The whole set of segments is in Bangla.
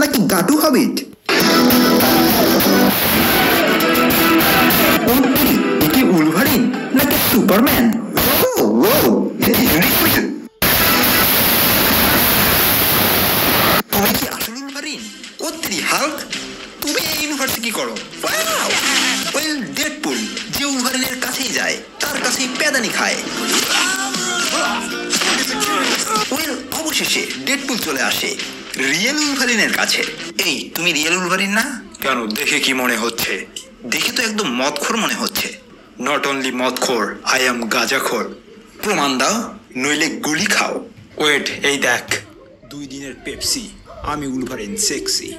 নাকি গাটু হবিট? কি উলভারিন নাকি সুপারম্যান? তুমি কি আসল উলভারিন? হাল্ক, তুমি এই ইউনিভার্সে কি করো? ডেডপুল যে উলভারিনের কাছেই যায় তার কাছেই পেদানি খায়। অবশেষে ডেডপুল চলে আসে রিয়েল উলভারিনের কাছে। এই তুমি রিয়েল উলভারিন না? কেন, দেখে কি মনে হচ্ছে? দেখে তো একদম মদখোর মনে হচ্ছে। নট অনলি মদখোর, আই এম গাঁজাখোর। প্রমাণ দাও, নইলে গুলি খাও। ওয়েট, এই দেখ 2 দিনের পেপসি। আমি উলভারিন সেক্সি।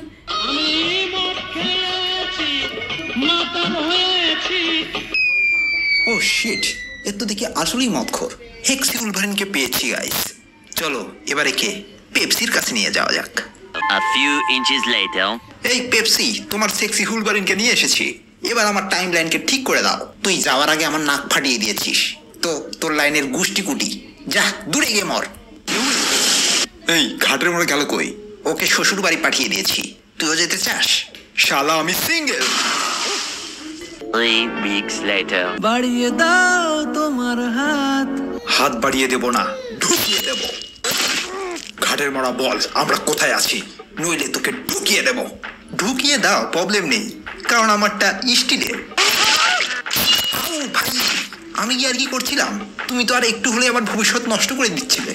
ও শিট, এর তো দেখি আসলেই মদখোর। হেক্সি উলভারিনকে পেয়েছি গাইস। চলো এবারে কে পেপসির কাছে নিয়ে যাওয়া যাক। A few inches later. এই পেপসি, তোমার সেক্সি উলভারিনকে নিয়ে এসেছি। এবার আমার টাইম লাইনকে ঠিক করে দাও। তুই যাওয়ার আগে আমার নাক ফাটিয়ে দিয়েছিস, তো তোর লাইনের গুষ্টি কুটি। যা দূরে গিয়ে মর। এই ঘাটের মোড়ে গেল কই? ওকে শ্বশুর বাড়ি পাঠিয়ে দিয়েছি। তুইও যেতে চাস? শালা আমি সিঙ্গেল। 3 weeks later. বাড়িয়ে দাও তোমার হাত। হাত বাড়িয়ে দেব না, ঢুকিয়ে দেব। ঘাটের মোড়া বল আমরা কোথায় আছি, নইলে তোকে ঢুকিয়ে দেব। ঢুকিয়ে দাও, প্রবলেম নেই, কারণ আমারটা স্টিলের। ভাই, আমি কি আর কি করছিলাম? তুমি তো আর একটু হলে আমার ভবিষ্যৎ নষ্ট করে দিচ্ছিলে।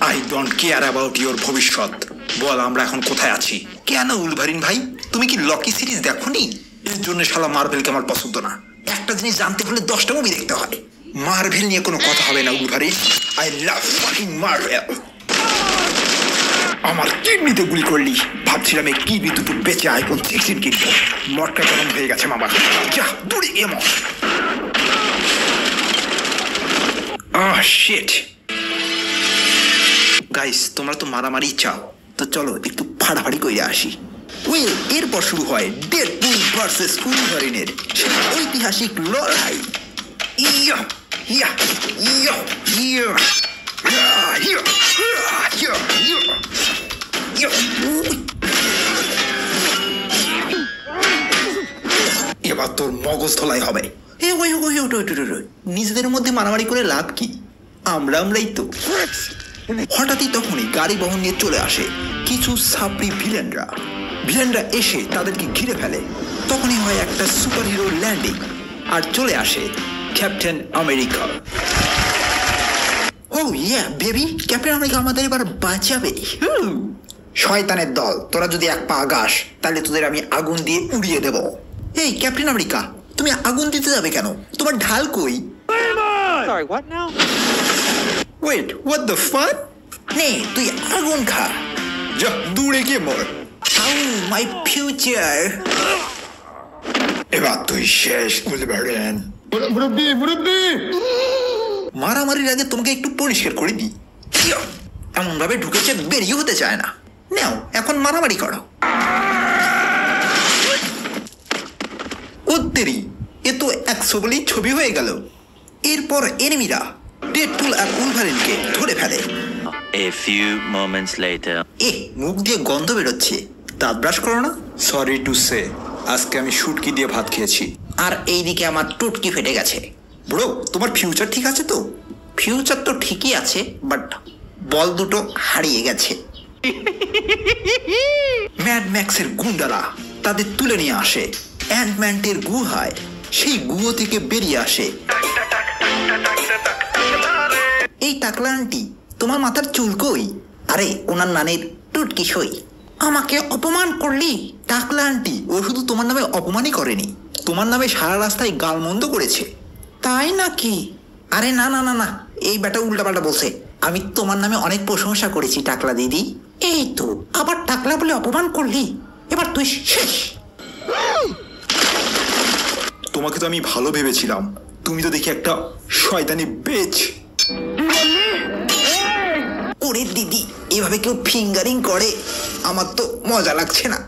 I don't care about your ভবিষ্যৎ। বল আমরা এখন কোথায় আছি? কেন উলভারিন ভাই, তুমি কি লকি সিরিজ দেখোনি? এর জন্য শালা মার্ভেলকে আমার পছন্দ না। একটা জিনিস জানতে হলে 10টা মুভি দেখতে হয়। মার্ভেল নিয়ে কোনো কথা হবে না Wolverine. I love fucking Marvel. আমার কিডনিতে গুলি করলি। ভাবছিলাম এই কিডনি দুটো বেঁচে আইফোন 16 কিনবো। মটকা গরম হয়ে গেছে মামা। যা দূরে গিয়ে মর। শিট গাইস, তোমরা তো মারামারি চাও, তো চলো একটু ফাড়াফাড়ি করে আসি। ওয়েল, এরপর শুরু হয় ডেডপুল ভার্সেস উলভারিনের সেই ঐতিহাসিক লড়াই। ইয়া ইয়া ইয়া ইয়া ইয়া ইয়া ইয়া। এবার তোর মগজ ধোলাই হবে। নিজেদের মধ্যে মারামারি করে লাভ কি? আমরাই তো। হঠাৎই তখনই গাড়ি বহন নিয়ে চলে আসে কিছু সাপ্রি ভিলেনরা। এসে তাদেরকে ঘিরে ফেলে। তখনই হয় একটা সুপার হিরো ল্যান্ডিং, আর চলে আসে ক্যাপ্টেন আমেরিকা। ও ইয়া বেবি, ক্যাপ্টেন আমেরিকা আমাদের এবার বাঁচাবে। শয়তানের দল, তোরা যদি এক পা আগাস তাহলে তোদের আমি আগুন দিয়ে উড়িয়ে দেব। এই ক্যাপ্টেন আমেরিকা, তুমি আগুন দিতে যাবে কেন? তোমার ঢাল কই? Sorry, what now? Wait, what the fuck? নে তুই আগুন খা। যা দূরে গিয়ে মর। My future. এবার তুই শেষ উলভারিন। মারামারির আগে তোমাকে একটু পরিষ্কার করে দিই। এমন ভাবে ঢুকেছে বেরিয়ে হতে চায় না। নাও এখন মারামারি করো। উত্তেরি, এ তো 100 বলেই ছবি হয়ে গেল। এরপর এনিমিরা ডেডপুল আর উলভারিনকে ধরে ফেলে। A few moments later. মুখ দিয়ে গন্ধ বেরোচ্ছে, দাঁত ব্রাশ করো না? সরি টু সে, আজকে আমি শুটকি দিয়ে ভাত খেয়েছি। আর এইদিকে আমার টুটকি ফেটে গেছে। ব্রো, তোমার ফিউচার ঠিক আছে তো? ফিউচার তো ঠিকই আছে, বাট বল দুটো হারিয়ে গেছে। ম্যাড ম্যাক্সের গুন্ডারা তাদের তুলে নিয়ে আসে অ্যান্টম্যানের গুহায়। সেই গুহা থেকে বেরিয়ে আসে এই টাকলা আন্টি। তোমার মাথার চুল কই? আরে ওনার নানের টুটকি সই। আমাকে অপমান করলি? টাকলা আন্টি, ও শুধু তোমার নামে অপমানই করেনি, তোমার নামে সারা রাস্তায় গালমন্দ করেছে। তাই নাকি? আরে না না না না, এই ব্যাটা উল্টাপাল্টা বলছে। আমি তোমার নামে অনেক প্রশংসা করেছি টাকলা দিদি। এই তো আবার টাকলা বলে অপমান করলি, এবার তুই শেষ। তোমাকে তো আমি ভালো ভেবেছিলাম, তুমি তো দেখি একটা শয়তানি বেচ। ওরে দিদি, এভাবে কেউ ফিঙ্গারিং করে? আমার তো মজা লাগছে না।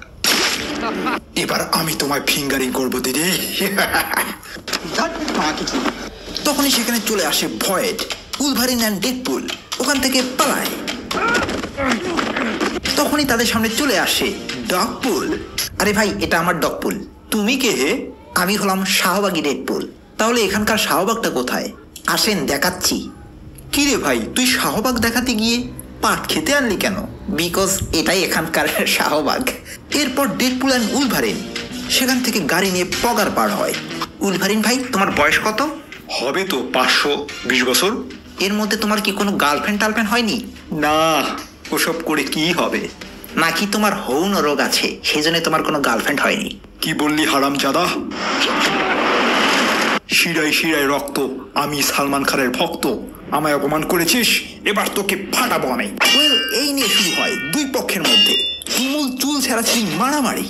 এবার আমি তোমায় ফিঙ্গারিং করবো দিদি। তখনই সেখানে চলে আসে ভয়েড, উলভারিন অ্যান্ড ডেডপুল ওখান থেকে পালায়। তখনই তাদের সামনে চলে আসে ডগপুল। আরে ভাই, এটা আমার ডগপুল। তুমি কে হে? আমি হলাম শাহবাগী ডেডপুল। তাহলে এখানকার শাহবাগটা কোথায়? আসেন দেখাচ্ছি। কি রে ভাই, তুই শাহবাগ দেখাতে গিয়ে পাট খেতে আনলি কেন? বিকজ এটাই এখানকার শাহবাগ। এরপর ডেডপুল অ্যান্ড উলভারিন সেখান থেকে গাড়ি নিয়ে পগার পার হয়। উলভারিন ভাই, তোমার বয়স কত? হবে তো 520 বছর। এর মধ্যে তোমার কি কোনো গার্লফ্রেন্ড টার্লফ্রেন্ড হয়নি? না, ওসব করে কি হবে? নাকি তোমার হৌন রোগ আছে, সেই জন্য তোমার কোনো গার্লফ্রেন্ড হয়নি? কি বললি হারামজাদা? শিরায় শিরায় রক্ত, আমি সালমান খানের ভক্ত। আমায় অপমান করেছিস, এবার তোকে ফাটাবো আমি। ওয়েল, এই নিয়ে শুরু হয় দুই পক্ষের মধ্যে তুমুল চুল ছেঁড়াছাড়ি, মারামারি।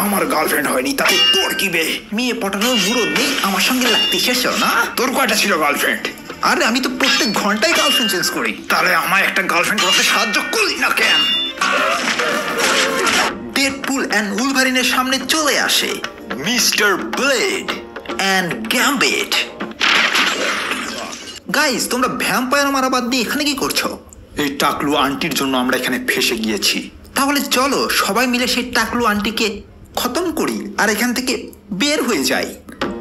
আমার গার্লফ্রেন্ড হয়নি, তাতে তোর কি বে? মেয়ে পটানোর মুরদ নেই, আমার সঙ্গে লাগতে শেষ না। তোর কয়টা ছিল গার্লফ্রেন্ড? আরে আমি তো প্রত্যেক ঘন্টায় গার্লফ্রেন্ড চেঞ্জ করি। তাহলে আমায় একটা গার্লফ্রেন্ড করতে সাহায্য করলি না কেন? ডেডপুল অ্যান্ড উলভারিনের সামনে চলে আসে mister blade and gambit. Guys, তোমরা ভ্যাম্পায়ার মারা বাদ দিয়ে এখানে কি করছো? এই টাকলু আন্টির জন্য আমরা এখানে ফেসে গিয়েছি। তাহলে চলো সবাই মিলে সেই টাকলু আন্টিকে খতম করি আর এখান থেকে বের হয়ে যাই।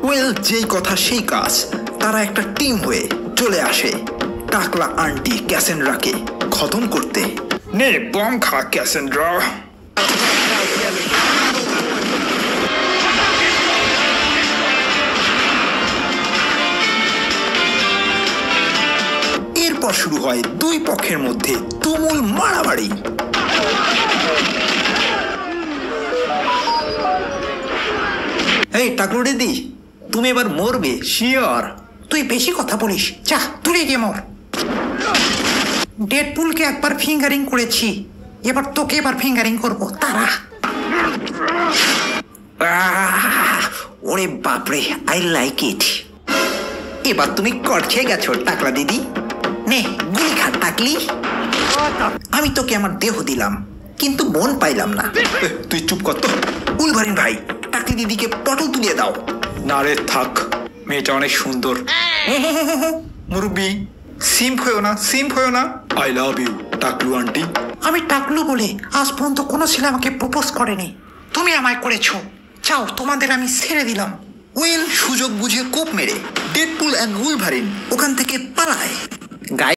ওয়েল, যেই কথা সেই কাজ। তারা একটা টিম হয়ে চলে আসে টাকলা আন্টি ক্যাসেন্ড্রাকে খতম করতে। নে বম খা ক্যাসেন্ড্রা। এরপর শুরু হয় দুই পক্ষের মধ্যে তুমুল মারামারি। এই টাকলু দিদি, তুমি এবার মরবে শিওর। তুই বেশি কথা বলিস, যা দূরে গিয়ে মর। ডেডপুলকে একবার ফিঙ্গারিং করেছি, এবার তোকে এবার ফিঙ্গারিং করবো, তারা। ওরে বাপরে, আই লাইক ইট। এবার তুমি কট খেয়ে গেছো টাকলা দিদি। নে গুলি খা টাকলি। আমি তোকে আমার দেহ দিলাম, কিন্তু মন পাইলাম না। তুই চুপ কর তো। উলভারিন ভাই, টাকলি দিদিকে পটল তুলিয়ে দাও। না রে থাক, মেয়েটা অনেক সুন্দর। মুরব্বি, সিম্প হয়েও না, সিম্প হয়েও না। আই লাভ ইউ টাকলু আন্টি। আমি টাকলু বলে আজ পর্যন্ত কোনো ছেলে আমাকে প্রপোজ করেনি, তুমি আমায় করেছো। চাও, তোমাদের আমি ছেড়ে দিলাম। ওয়েল, সুযোগ বুঝে কোপ মেরে ডেডপুল অ্যান্ড উলভারিন ওখান থেকে পালায়।